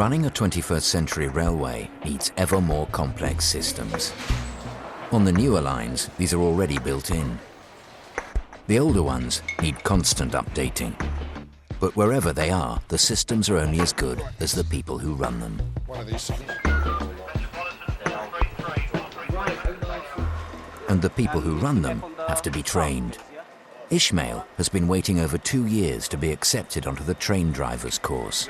Running a 21st century railway needs ever more complex systems. On the newer lines, these are already built in. The older ones need constant updating. But wherever they are, the systems are only as good as the people who run them. And the people who run them have to be trained. Ishmael has been waiting over 2 years to be accepted onto the train driver's course.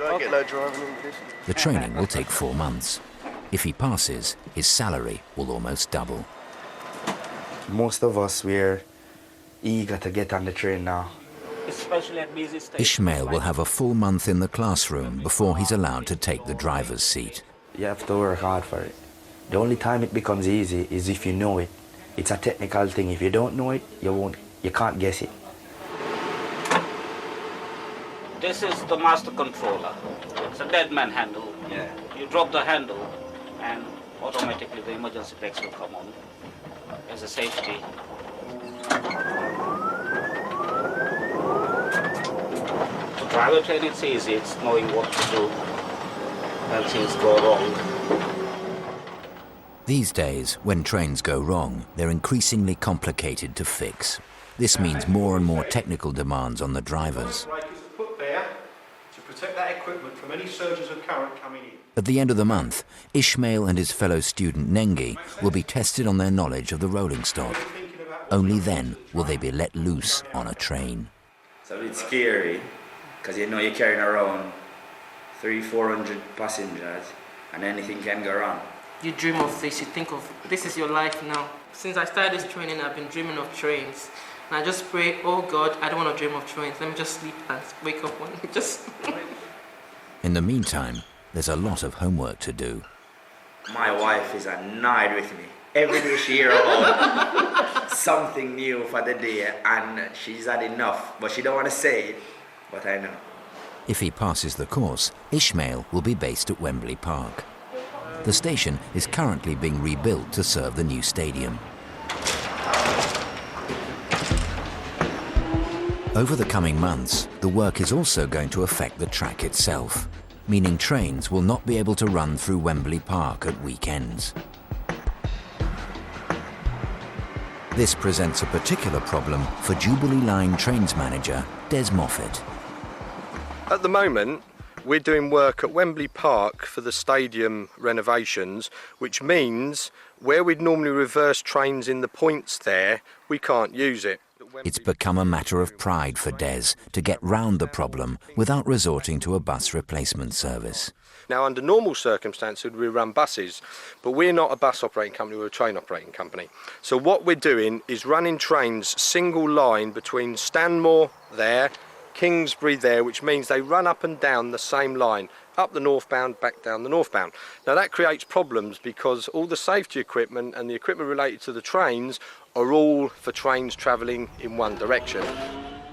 The training will take 4 months. If he passes, his salary will almost double. Most of us, we're eager to get on the train now. Especially at busy stations. Ishmael will have a full month in the classroom before he's allowed to take the driver's seat. You have to work hard for it. The only time it becomes easy is if you know it. It's a technical thing. If you don't know it, you can't guess it. This is the master controller. It's a dead man handle. Yeah. You drop the handle and automatically the emergency brakes will come on as a safety. To drive a train, it's easy. It's knowing what to do when things go wrong. These days, when trains go wrong, they're increasingly complicated to fix. This means more and more technical demands on the drivers. Put there to protect that equipment from any surges of current coming in. At the end of the month, Ishmael and his fellow student Nengi will be tested on their knowledge of the rolling stock. Only then will they be let loose on a train. So it's scary, because you know you're carrying around 300-400 passengers and anything can go wrong. You dream of this, you think of this is your life now. Since I started this training, I've been dreaming of trains. And I just pray, oh God, I don't want to dream of trains. Let me just sleep and wake up one. In the meantime, there's a lot of homework to do. My wife is annoyed with me. Every day she hears about something new for the day and she's had enough. But she don't want to say it, but I know. If he passes the course, Ishmael will be based at Wembley Park. The station is currently being rebuilt to serve the new stadium. Over the coming months, the work is also going to affect the track itself, meaning trains will not be able to run through Wembley Park at weekends. This presents a particular problem for Jubilee Line Trains manager Des Moffat. At the moment, we're doing work at Wembley Park for the stadium renovations, which means where we'd normally reverse trains in the points there, we can't use it. It's become a matter of pride for Des to get round the problem without resorting to a bus replacement service. Now, under normal circumstances, we run buses, but we're not a bus operating company, we're a train operating company. So what we're doing is running trains single line between Stanmore there, Kingsbury there, which means they run up and down the same line, up the northbound, back down the northbound. Now that creates problems because all the safety equipment and the equipment related to the trains are all for trains travelling in one direction.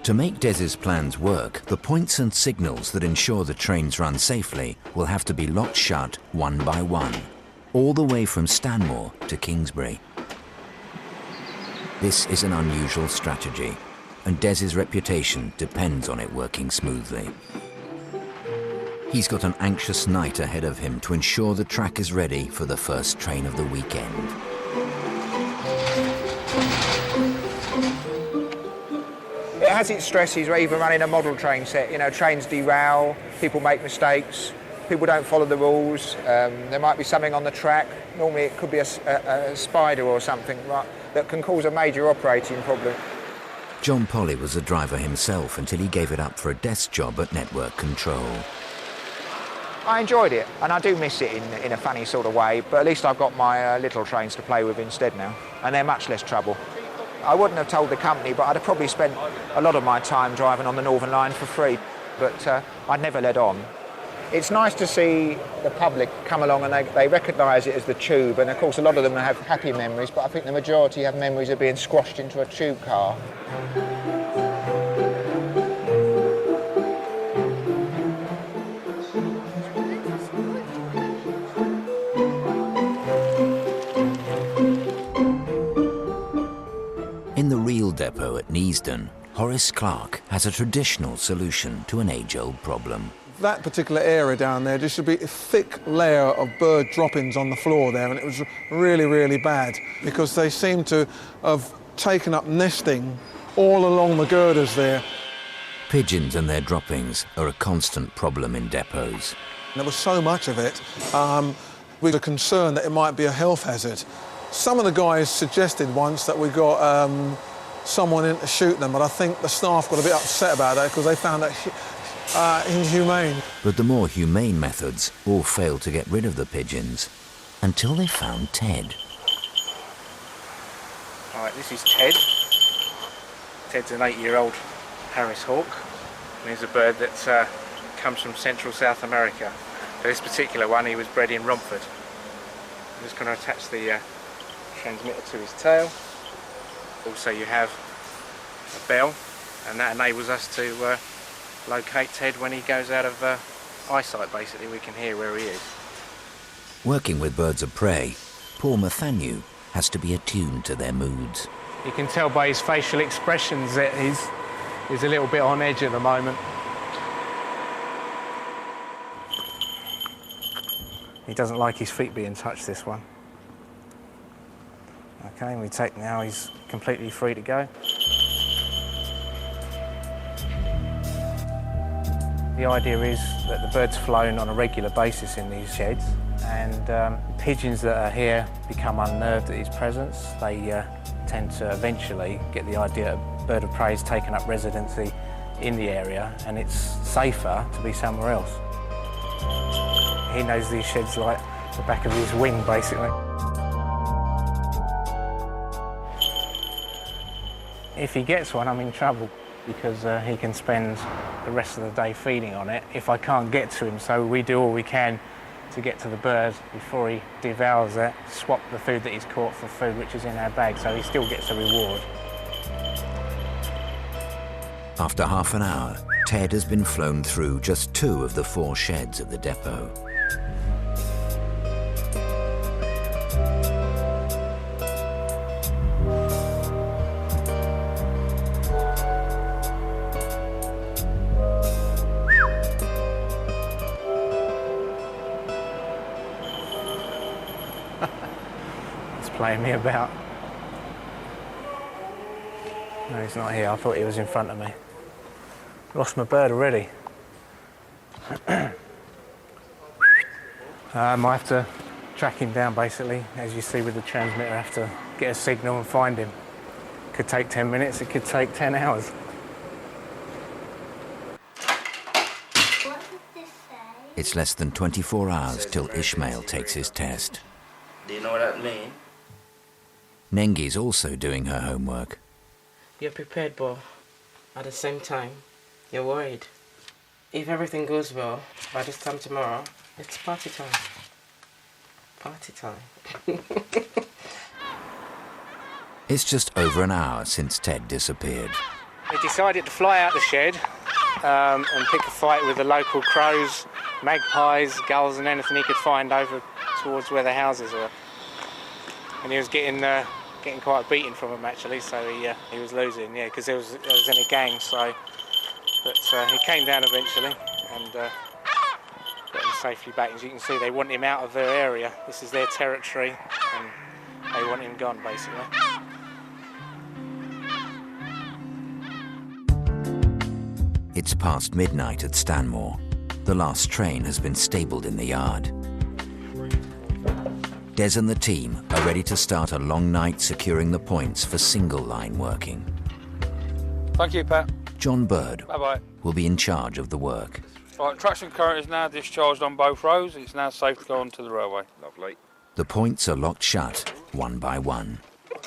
To make Des's plans work, the points and signals that ensure the trains run safely will have to be locked shut one by one, all the way from Stanmore to Kingsbury. This is an unusual strategy, and Des's reputation depends on it working smoothly. He's got an anxious night ahead of him to ensure the track is ready for the first train of the weekend. It has its stresses. We're even running a model train set. You know, trains derail, people make mistakes, people don't follow the rules, there might be something on the track. Normally it could be a spider or something that can cause a major operating problem. John Polly was a driver himself until he gave it up for a desk job at Network Control. I enjoyed it, and I do miss it in a funny sort of way, but at least I've got my little trains to play with instead now, and they're much less trouble. I wouldn't have told the company, but I'd have probably spent a lot of my time driving on the Northern Line for free, but I'd never let on. It's nice to see the public come along and they recognise it as the tube, and of course a lot of them have happy memories, but I think the majority have memories of being squashed into a tube car. In the Reel Depot at Neasden, Horace Clark has a traditional solution to an age-old problem. that particular area down there, there should be a thick layer of bird droppings on the floor there, and it was really, really bad because they seem to have taken up nesting all along the girders there. Pigeons and their droppings are a constant problem in depots. There was so much of it, we were concerned that it might be a health hazard. Some of the guys suggested once that we got someone in to shoot them, but I think the staff got a bit upset about that because they found that inhumane. But the more humane methods all failed to get rid of the pigeons until they found Ted. Right, this is Ted. Ted's an 8-year-old Harris hawk, and he's a bird that comes from Central South America. For this particular one, he was bred in Romford. I'm just going to attach the transmitter to his tail. Also, you have a bell, and that enables us to locate Ted when he goes out of eyesight. Basically, we can hear where he is. Working with birds of prey, poor Nathaniel has to be attuned to their moods. You can tell by his facial expressions that he's a little bit on edge at the moment. He doesn't like his feet being touched, this one. Okay, we take now, he's completely free to go. The idea is that the bird's flown on a regular basis in these sheds, and pigeons that are here become unnerved at his presence. They tend to eventually get the idea that a bird of prey has taken up residency in the area and it's safer to be somewhere else. He knows these sheds like the back of his wing, basically. If he gets one, I'm in trouble because he can spend the rest of the day feeding on it if I can't get to him. So we do all we can to get to the bird before he devours it, swap the food that he's caught for food which is in our bag, so he still gets a reward. After half an hour, Ted has been flown through just 2 of the 4 sheds at the depot. Playing me about. No, he's not here. I thought he was in front of me. Lost my bird already. I have to track him down, basically. As you see with the transmitter, I have to get a signal and find him. It could take 10 minutes, it could take 10 hours. What did this say? It's less than 24 hours till Ishmael takes his test. Do you know what that means? Nengi's also doing her homework. You're prepared, but at the same time, you're worried. If everything goes well, by this time tomorrow, it's party time. Party time. It's just over an hour since Ted disappeared. He decided to fly out the shed and pick a fight with the local crows, magpies, gulls and anything he could find over towards where the houses were. And he was getting quite a beating from them, actually, so he was losing, yeah, because there was in a gang, so... But he came down eventually and got him safely back. As you can see, they want him out of their area. This is their territory and they want him gone, basically. It's past midnight at Stanmore. The last train has been stabled in the yard. Des and the team are ready to start a long night securing the points for single line working. Thank you, Pat. John Bird Bye-bye. will be in charge of the work. Right, traction current is now discharged on both rows. It's now safe to go onto the railway. Lovely. The points are locked shut, one by one. You've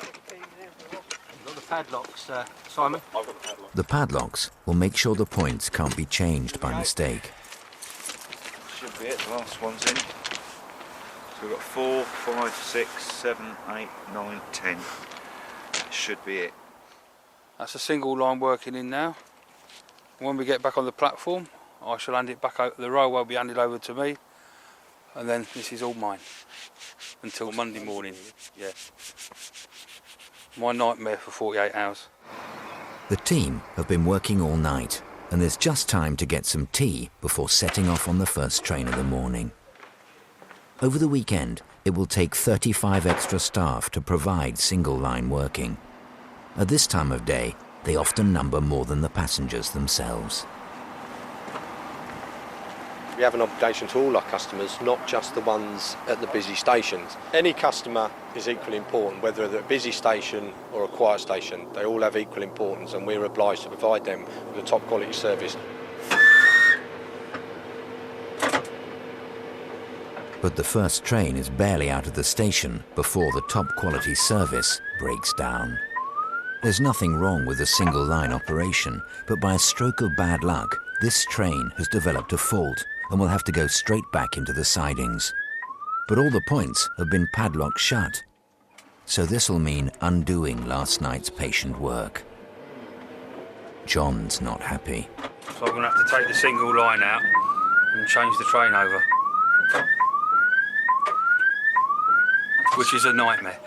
got the padlocks, Simon. I've got the padlock. The padlocks will make sure the points can't be changed by mistake. Should be it, the last one's in. So we've got 4, 5, 6, 7, 8, 9, 10. That should be it. That's a single line working in now. When we get back on the platform, I shall hand it back out. The railway will be handed over to me, and then this is all mine until Monday morning. Yeah. My nightmare for 48 hours. The team have been working all night, and there's just time to get some tea before setting off on the first train of the morning. Over the weekend, it will take 35 extra staff to provide single-line working. At this time of day, they often number more than the passengers themselves. We have an obligation to all our customers, not just the ones at the busy stations. Any customer is equally important, whether they're at a busy station or a quiet station. They all have equal importance, and we're obliged to provide them with a top quality service. But the first train is barely out of the station before the top quality service breaks down. There's nothing wrong with a single line operation, but by a stroke of bad luck, this train has developed a fault and will have to go straight back into the sidings. But all the points have been padlocked shut, so this will mean undoing last night's patient work. John's not happy. So I'm going to have to take the single line out and change the train over, which is a nightmare.